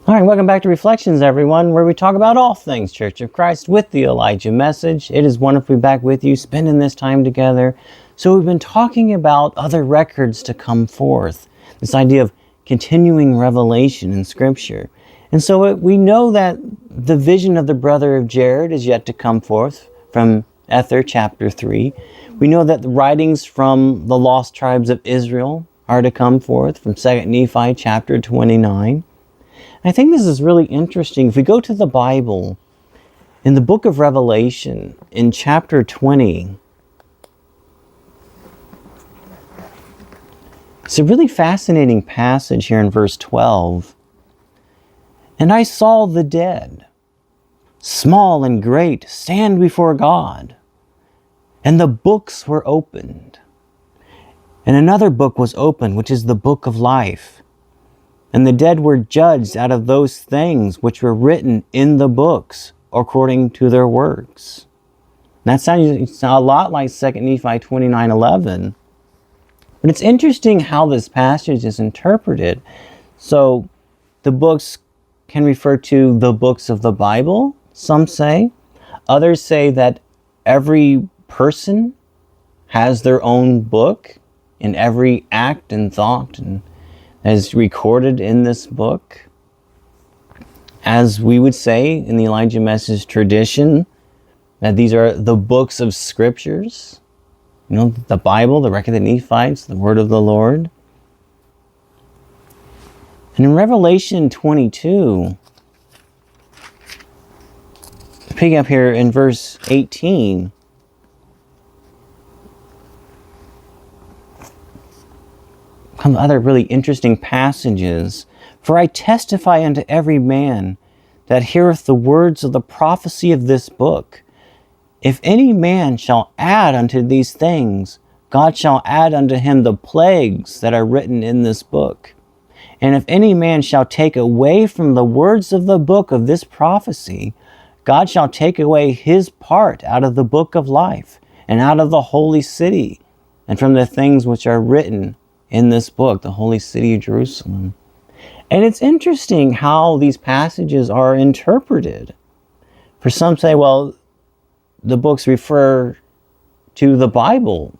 All right, welcome back to Reflections, everyone, where we talk about all things Church of Christ with the Elijah Message. It is wonderful to be back with you, spending this time together. So we've been talking about other records to come forth, this idea of continuing revelation in Scripture. And so we know that the vision of the brother of Jared is yet to come forth from Ether chapter 3. We know that the writings from the lost tribes of Israel are to come forth from 2 Nephi chapter 29. I think this is really interesting. If we go to the Bible, in the book of Revelation, in chapter 20, it's a really fascinating passage here in verse 12. And I saw the dead, small and great, stand before God, and the books were opened. And another book was opened, which is the book of life. And the dead were judged out of those things which were written in the books according to their works. And that sounds a lot like 2 Nephi 29:11. But it's interesting how this passage is interpreted. So the books can refer to the books of the Bible, some say. Others say that every person has their own book in every act and thought and as recorded in this book. As we would say in the Elijah Message tradition, that these are the books of scriptures. You know, the Bible, the record of the Nephites, the word of the Lord. And in Revelation 22, picking up here in verse 18, some other really interesting passages. For I testify unto every man that heareth the words of the prophecy of this book. If any man shall add unto these things, God shall add unto him the plagues that are written in this book. And if any man shall take away from the words of the book of this prophecy, God shall take away his part out of the book of life, and out of the holy city, and from the things which are written in this book, the holy city of Jerusalem. And it's interesting how these passages are interpreted. For some say, well, the books refer to the Bible.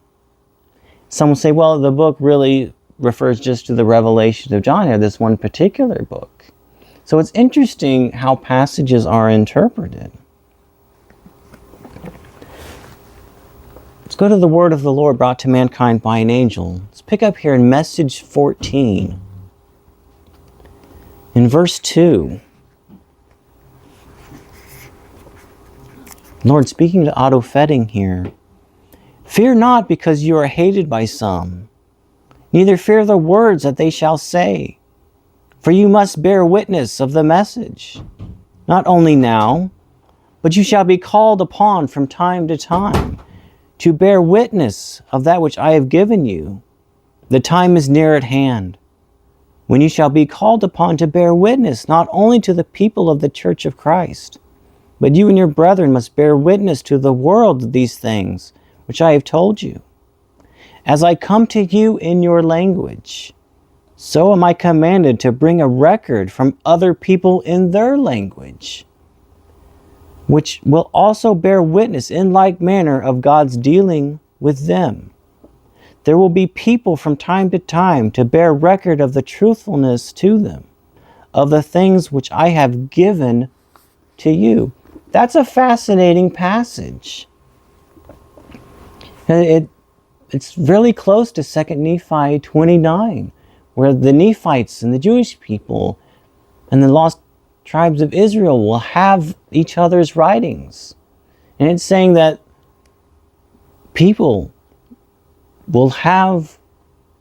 Some will say, well, the book really refers just to the revelation of John here, this one particular book. So it's interesting how passages are interpreted. Let's go to the word of the Lord brought to mankind by an angel. Let's pick up here in Message 14. In verse 2. Lord speaking to Otto Fetting here. Fear not because you are hated by some, neither fear the words that they shall say. For you must bear witness of the message, not only now, but you shall be called upon from time to time, to bear witness of that which I have given you. The time is near at hand, when you shall be called upon to bear witness not only to the people of the Church of Christ, but you and your brethren must bear witness to the world of these things which I have told you. As I come to you in your language, so am I commanded to bring a record from other people in their language, which will also bear witness in like manner of God's dealing with them. There will be people from time to time to bear record of the truthfulness to them, of the things which I have given to you. That's a fascinating passage. It's really close to 2 Nephi 29, where the Nephites and the Jewish people and the lost tribes of Israel will have each other's writings. And it's saying that people will have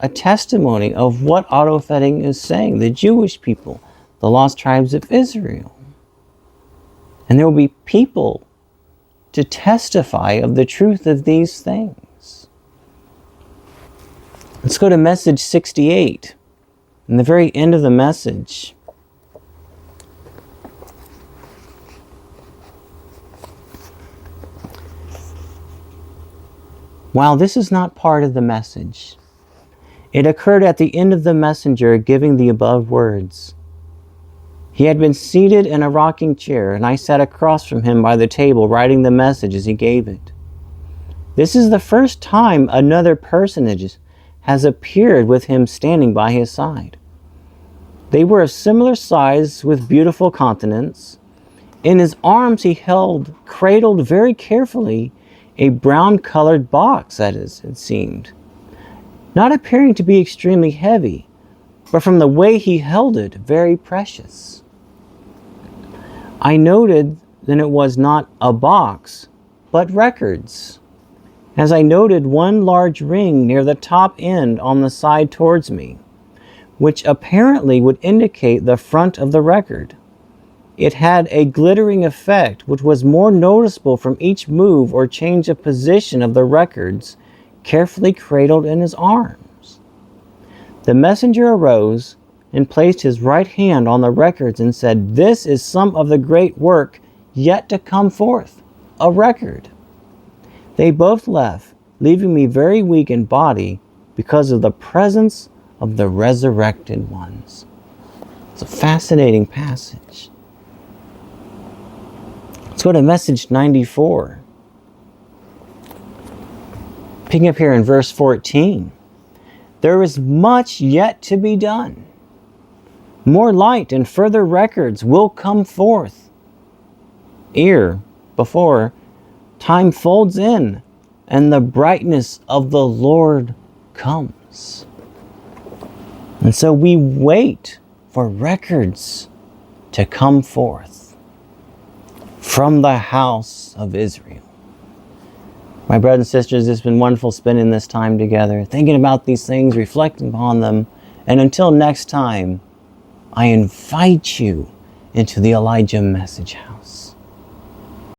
a testimony of what Otto Fetting is saying, the Jewish people, the lost tribes of Israel. And there will be people to testify of the truth of these things. Let's go to message 68. In the very end of the message, while this is not part of the message, it occurred at the end of the messenger giving the above words. He had been seated in a rocking chair, and I sat across from him by the table, writing the message as he gave it. This is the first time another personage has appeared with him standing by his side. They were of similar size with beautiful countenance. In his arms he held, cradled very carefully, a brown-colored box, that is, it seemed, not appearing to be extremely heavy, but from the way he held it, very precious. I noted that it was not a box, but records, as I noted one large ring near the top end on the side towards me, which apparently would indicate the front of the record. It had a glittering effect which was more noticeable from each move or change of position of the records carefully cradled in his arms. The messenger arose and placed his right hand on the records and said, "This is some of the great work yet to come forth, a record." They both left, leaving me very weak in body because of the presence of the resurrected ones. It's a fascinating passage. Let's go to message 94. Picking up here in verse 14. There is much yet to be done. More light and further records will come forth. Before time folds in and the brightness of the Lord comes. And so we wait for records to come forth from the house of Israel. My brothers and sisters, it's been wonderful spending this time together, thinking about these things, reflecting upon them. And until next time, I invite you into the Elijah Message House.